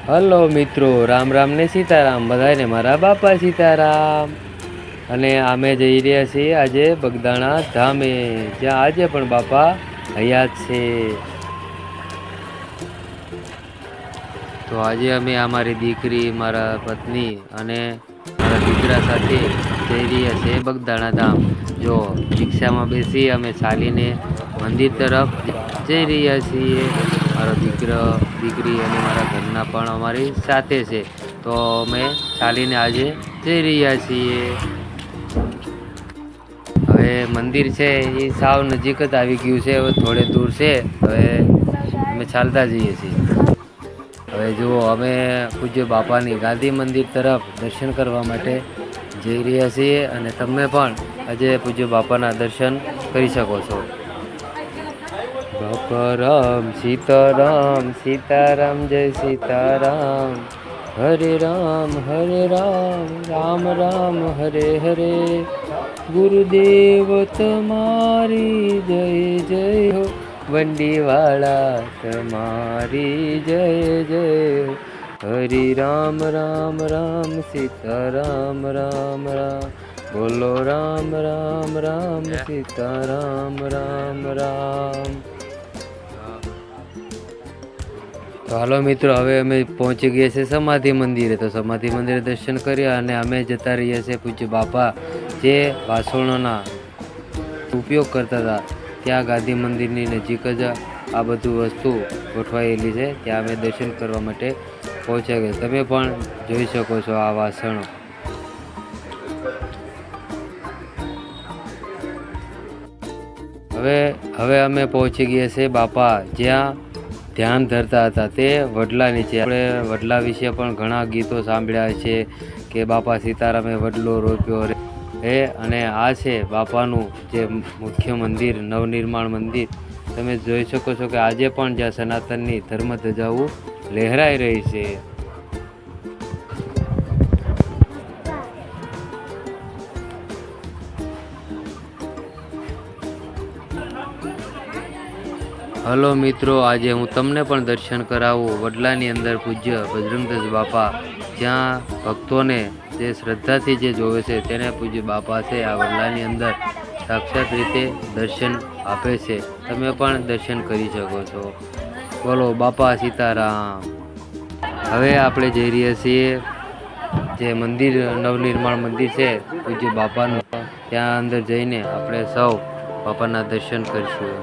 Hello મિત્રો, રામ રામ ને સીતારામ બધાને મારા બાપા સીતારામ। અને અમે જઈ રહ્યા છીએ આજે બગદાણા ધામે, જ્યાં આજે પણ બાપા હયાત છે। તો આજે અમે અમારી દીકરી, મારા પત્ની અને મારા દીકરા સાથે જઈ રહ્યા છીએ બગદાણા ધામ। જો રિક્ષામાં બેસી અમે ચાલીને મંદિર તરફ જઈ રહ્યા છીએ। મારો દીકરી અને મારા ઘરના પણ અમારી સાથે છે, તો અમે ચાલીને આજે જઈ રહ્યા છીએ। હવે મંદિર છે એ સાવ નજીક જ આવી ગયું છે, હવે થોડે દૂર છે, હવે અમે ચાલતા જઈએ છીએ। હવે જુઓ, અમે પૂજ્ય બાપાની ગાદી મંદિર તરફ દર્શન કરવા માટે જઈ રહ્યા છીએ, અને તમે પણ આજે પૂજ્ય બાપાના દર્શન કરી શકો છો। બાપા રામ સીતારામ, સીતારામ જય સીતારામ, હરે રામ રામ રામ હરે હરે, ગુરુદેવ તમારી જય જય હો, વંડીવાળા તમારી જય જય હો, હરે રામ રામ સીતારામ રામ રામ, બોલો રામ રામ સીતારામ રામ રામ। તો હાલો મિત્રો, હવે અમે પહોંચી ગયા છીએ સમાધિ મંદિરે। તો સમાધિ મંદિરે દર્શન કર્યા અને અમે જતા રહ્યા છીએ પૂજ્ય બાપા જે વાસણોના ઉપયોગ કરતા હતા, ત્યાં ગાદી મંદિરની નજીક જ આ બધું વસ્તુ ગોઠવાયેલી છે, ત્યાં અમે દર્શન કરવા માટે પહોંચ્યા ગયા। તમે પણ જોઈ શકો છો આ વાસણો। હવે અમે પહોંચી ગયા છે બાપા જ્યાં ધ્યાન ધરતા હતા, તે વડલા નીચે। આપણે વડલા વિશે પણ ઘણા ગીતો સાંભળ્યા છે કે બાપા સીતારામે વડલો રોપ્યો રે, અને આ છે બાપાનું જે મુખ્ય મંદિર, નવનિર્માણ મંદિર। તમે જોઈ શકો છો કે આજે પણ જ્યાં સનાતનની ધર્મ ધજાઓ લહેરાઈ રહી છે। હલો મિત્રો, આજે હું તમને પણ દર્શન કરાવું વડલાની અંદર પૂજ્ય બજરંગદાસ બાપા, જ્યાં ભક્તોને જે શ્રદ્ધાથી જે જોવે છે તેને પૂજ્ય બાપા છે આ વડલાની અંદર સાક્ષાત રીતે દર્શન આપે છે। તમે પણ દર્શન કરી શકો છો। બોલો બાપા સીતારામ। હવે આપણે જઈ રહ્યા છીએ જે મંદિર, નવનિર્માણ મંદિર છે પૂજ્ય બાપાનું, ત્યાં અંદર જઈને આપણે સૌ બાપાના દર્શન કરીશું।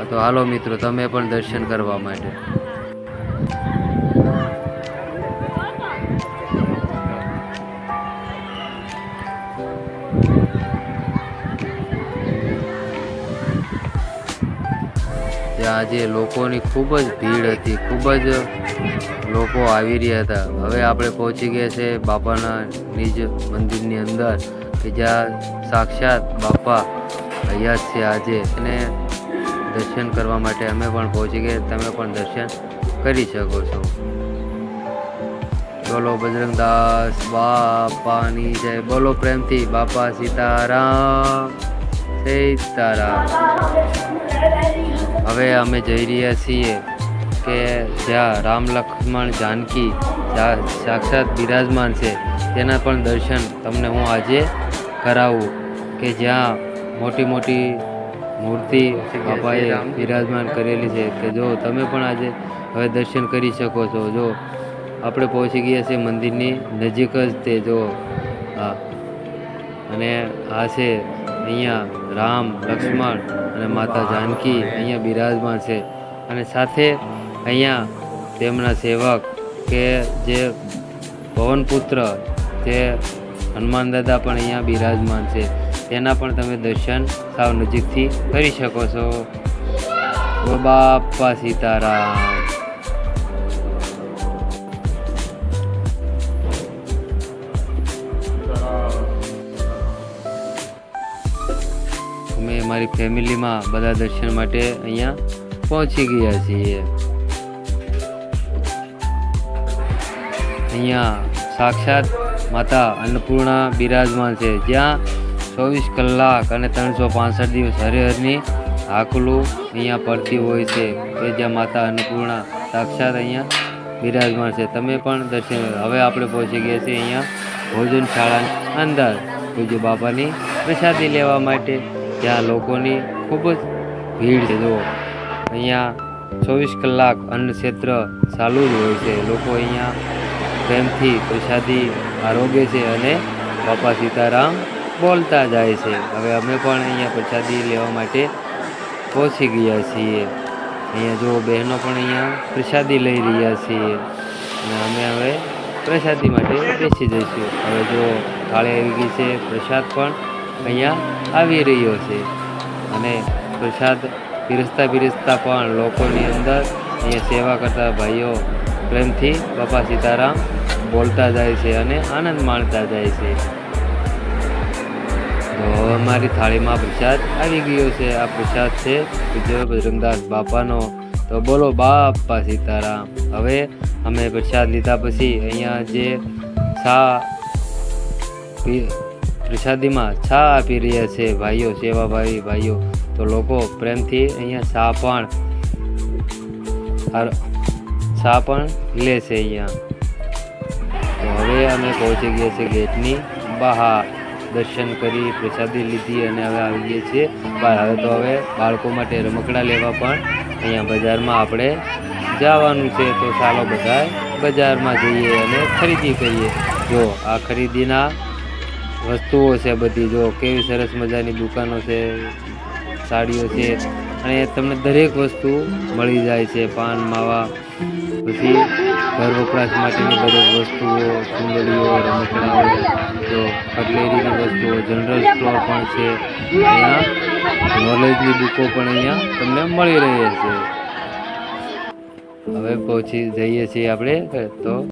તો હાલો મિત્રો, તમે પણ દર્શન કરવા માટે। ત્યાં આજે લોકોની ખૂબ જ ભીડ હતી, ખૂબ જ લોકો આવી રહ્યા હતા। હવે આપણે પહોંચી ગયા છે બાપાના નિજ મંદિરની અંદર, કે જ્યાં સાક્ષાત બાપા હયાત છે આજે, અને દર્શન કરવા માટે અમે પણ પહોંચી ગયા। તમે પણ દર્શન કરી શકો છો। બોલો બજરંગદાસ બાપાની જય, બોલો પ્રેમથી બાપા સીતારામ સીતારામ। હવે અમે જઈ રહ્યા છીએ કે જ્યાં રામ લક્ષ્મણ જાનકી સાક્ષાત બિરાજમાન છે, તેના પણ દર્શન તમને હું આજે કરાવું, કે જ્યાં મોટી મોટી મૂર્તિ બાપાએ બિરાજમાન કરેલી છે, કે જો તમે પણ આજે હવે દર્શન કરી શકો છો। જો આપણે પહોંચી ગયા છે મંદિરની નજીક જ તે, જો અને આ છે અહીંયા રામ, લક્ષ્મણ અને માતા જાનકી અહીંયા બિરાજમાન છે, અને સાથે અહીંયા તેમના સેવક કે જે પવનપુત્ર જે હનુમાન દાદા પણ અહીંયા બિરાજમાન છે, તેના પણ તમે દર્શન સાવ નજીકથી કરી શકો છો। બાપા સીતારામ। અમે મારી ફેમિલીમાં બધા દર્શન માટે અહીંયા પહોંચી ગયા છીએ। અહીંયા સાક્ષાત માતા અન્નપૂર્ણા બિરાજમાન છે, જ્યાં 24 કલાક અને 365 દિવસ હરિહરની આકલું અહીંયા પડતી હોય છે કે જ્યાં માતા અન્નપૂર્ણા સાક્ષાત અહીંયા બિરાજમાન છે. તમે પણ દર્શન. હવે આપણે પહોંચી ગયા છીએ અહીંયા ભોજનશાળાની અંદર પૂજ્ય બાપાની પ્રસાદી લેવા માટે, જ્યાં લોકોની ખૂબ જ ભીડ છે. જો અહીંયા 24 કલાક અન્ન ક્ષેત્ર ચાલુ જ હોય છે. લોકો અહીંયા પ્રેમથી પ્રસાદી આરોગે છે અને બાપા સીતારામ બોલતા જાય છે. હવે અમે પણ અહીંયા પ્રસાદી લેવા માટે પહોંચી ગયા છીએ. અહીંયા જો બહેનો પણ અહીંયા પ્રસાદી લઈ રહ્યા છીએ અને અમે હવે પ્રસાદી માટે બેસી જઈશું. હવે જો થાળી આવી ગઈ છે, પ્રસાદ પણ અહીંયા આવી રહ્યો છે અને પ્રસાદ પીરસતા પણ લોકોની અંદર અહીંયા સેવા કરતા ભાઈઓ પ્રેમથી બાપા સીતારામ બોલતા જાય છે અને આનંદ માણતા જાય છે. તો અમારી થાળીમાં પ્રસાદ આવી ગયો છે. આ પ્રસાદ છે પૂજ્ય બજરંગદાસ બાપાનો. તો બોલો બાપા સીતારામ. હવે અમે પ્રસાદ લીધા પછી અહીંયા જે પ્રસાદીમાં છા આપી રહ્યા છે ભાઈઓ, સેવાભાવી ભાઈઓ. તો લોકો પ્રેમથી અહીંયા છા પણ લે છે અહીંયા. તો હવે અમે પહોંચી ગયા છીએ ગેટની બહાર. દર્શન કરી પ્રસાદી લીધી અને હવે આવી ગયા છીએ બહાર. હવે બાળકો માટે રમકડા લેવા પણ અહીંયા બજારમાં આપણે જવાનું છે. તો ચાલો બધા બજારમાં જઈએ અને ખરીદી કરીએ. જો આ ખરીદીના વસ્તુઓ છે બધી. જો કેવી સરસ મજાની દુકાનો છે, સાડીઓ છે અને તમને દરેક વસ્તુ મળી જાય છે. પાન માવા, પછી ઘર વપરાશ માટેની દરેક વસ્તુઓ, ચુંદડીઓ, રમકડાઓ, જો કટલેરીની વસ્તુઓ, જનરલ સ્ટોર પણ છે. અહીંયા નોલેજની બુકો પણ અહીંયા તમને મળી રહી છે. હવે પહોંચી જઈએ છીએ આપણે. તો